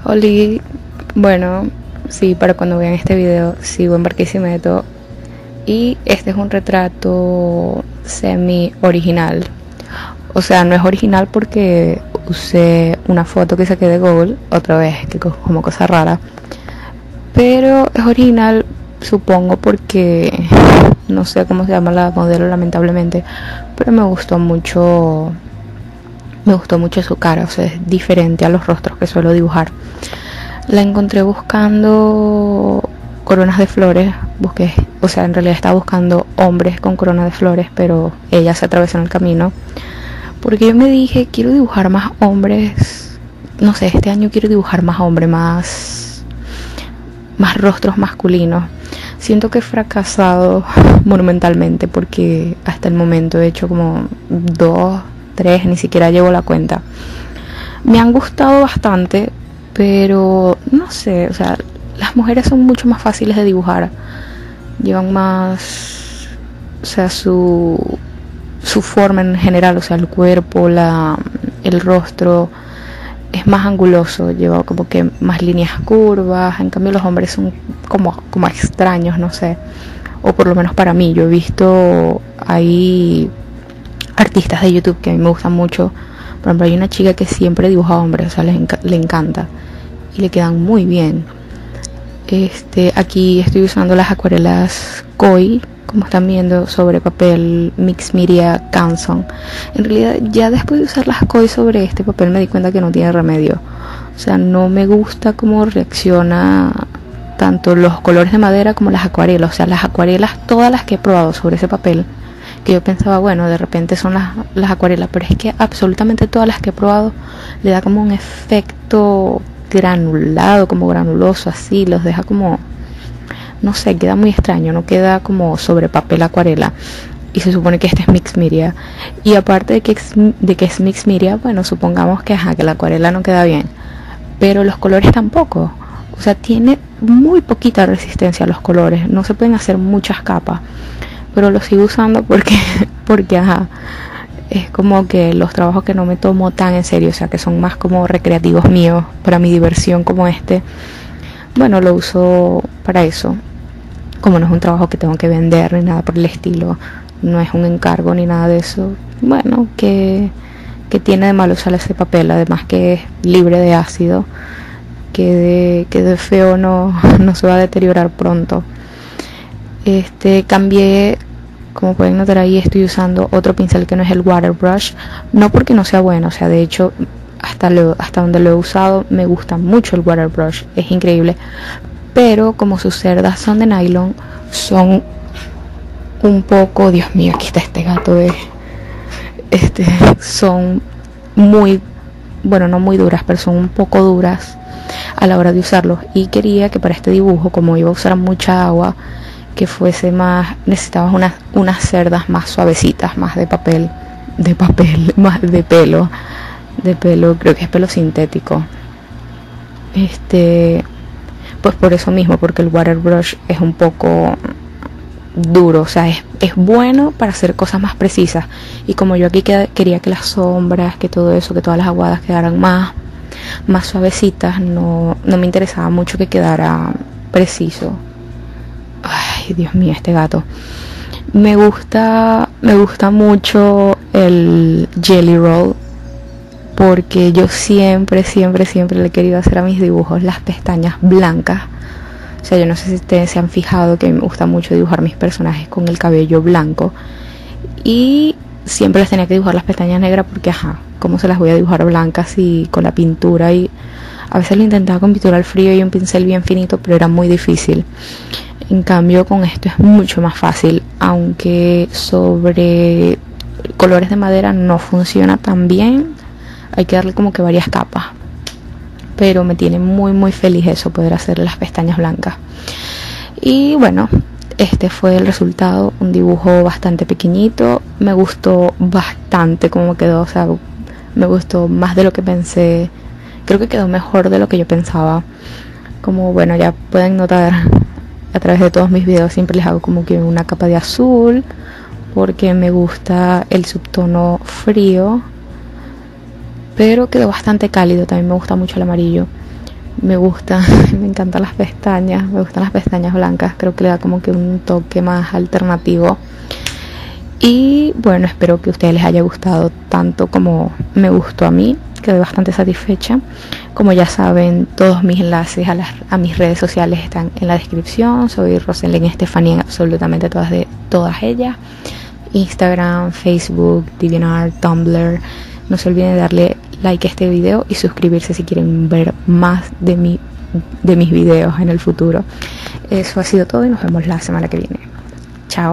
Oli, bueno, sí, para cuando vean este video sigo en Barquisimeto y este es un retrato semi original. O sea, no es original porque usé una foto que saqué de Google, otra vez, que como cosa rara. Pero es original, supongo, porque no sé cómo se llama la modelo, lamentablemente. Pero me gustó mucho su cara, o sea, es diferente a los rostros que suelo dibujar. La encontré buscando coronas de flores, busqué, o sea, en realidad estaba buscando hombres con coronas de flores, pero ella se atravesó en el camino. Porque yo me dije, quiero dibujar más hombres, no sé, este año quiero dibujar más hombres, más rostros masculinos. Siento que he fracasado monumentalmente porque hasta el momento he hecho como 2, 3, ni siquiera llevo la cuenta. Me han gustado bastante, pero no sé, o sea, las mujeres son mucho más fáciles de dibujar, llevan más, o sea, su forma en general, o sea, el cuerpo, el rostro es más anguloso, lleva como que más líneas curvas. En cambio los hombres son como extraños, no sé, o por lo menos para mí. Yo he visto ahí artistas de YouTube que a mí me gustan mucho. Por ejemplo, hay una chica que siempre dibuja hombres, o sea, le encanta y le quedan muy bien. Aquí estoy usando las acuarelas Koi, como están viendo, sobre papel Mixed Media Canson. En realidad, ya después de usar las Koi sobre este papel me di cuenta que no tiene remedio. O sea, no me gusta cómo reacciona tanto los colores de madera como las acuarelas. O sea, las acuarelas, todas las que he probado sobre ese papel, que yo pensaba, bueno, de repente son las acuarelas, pero es que absolutamente todas las que he probado le da como un efecto granulado, como granuloso, así, los deja como, no sé, queda muy extraño, no queda como sobre papel acuarela. Y se supone que este es Mixed Media. Y aparte de que es Mixed Media, bueno, supongamos que la acuarela no queda bien, pero los colores tampoco. O sea, tiene muy poquita resistencia a los colores, no se pueden hacer muchas capas, pero lo sigo usando porque es como que los trabajos que no me tomo tan en serio, o sea, que son más como recreativos míos, para mi diversión, como bueno, lo uso para eso. Como no es un trabajo que tengo que vender ni nada por el estilo, no es un encargo ni nada de eso, bueno, que tiene de malo usar ese papel, además que es libre de ácido, que de feo no se va a deteriorar pronto. Cambié, como pueden notar ahí, estoy usando otro pincel que no es el water brush, no porque no sea bueno, o sea, de hecho hasta donde lo he usado me gusta mucho el water brush, es increíble, pero como sus cerdas son de nylon, son un poco, Dios mío, aquí está este gato son muy, bueno, no muy duras, pero son un poco duras a la hora de usarlos, y quería que para este dibujo, como iba a usar mucha agua, que fuese más, necesitaba unas cerdas más suavecitas, más de papel, más de pelo, creo que es pelo sintético. Pues por eso mismo, porque el water brush es un poco duro, o sea, es bueno para hacer cosas más precisas, y como yo aquí quería que las sombras, que todo eso, que todas las aguadas quedaran más suavecitas, no me interesaba mucho que quedara preciso. Ay, Dios mío, este gato. Me gusta mucho el Jelly Roll, porque yo siempre le he querido hacer a mis dibujos las pestañas blancas. O sea, yo no sé si ustedes se han fijado que me gusta mucho dibujar mis personajes con el cabello blanco, y siempre les tenía que dibujar las pestañas negras porque, ¿cómo se las voy a dibujar blancas y con la pintura? Y a veces lo intentaba con pintura al frío y un pincel bien finito, pero era muy difícil. En cambio con esto es mucho más fácil, aunque sobre colores de madera no funciona tan bien, hay que darle como que varias capas, pero me tiene muy feliz eso, poder hacer las pestañas blancas. Y bueno, este fue el resultado, un dibujo bastante pequeñito, me gustó bastante cómo quedó, o sea, me gustó más de lo que pensé, creo que quedó mejor de lo que yo pensaba. Como bueno, ya pueden notar a través de todos mis videos, siempre les hago como que una capa de azul, porque me gusta el subtono frío, pero quedó bastante cálido. También me gusta mucho el amarillo. me gusta, me encantan las pestañas, me gustan las pestañas blancas, creo que le da como que un toque más alternativo. Y bueno, espero que a ustedes les haya gustado tanto como me gustó a mí. Quedé bastante satisfecha. Como ya saben, todos mis enlaces a mis redes sociales están en la descripción. Soy Rosalind Estefanía en absolutamente todas ellas: Instagram, Facebook, DeviantArt, Tumblr. No se olviden de darle like a este video y suscribirse si quieren ver más de mis videos en el futuro. Eso ha sido todo y nos vemos la semana que viene. Chao.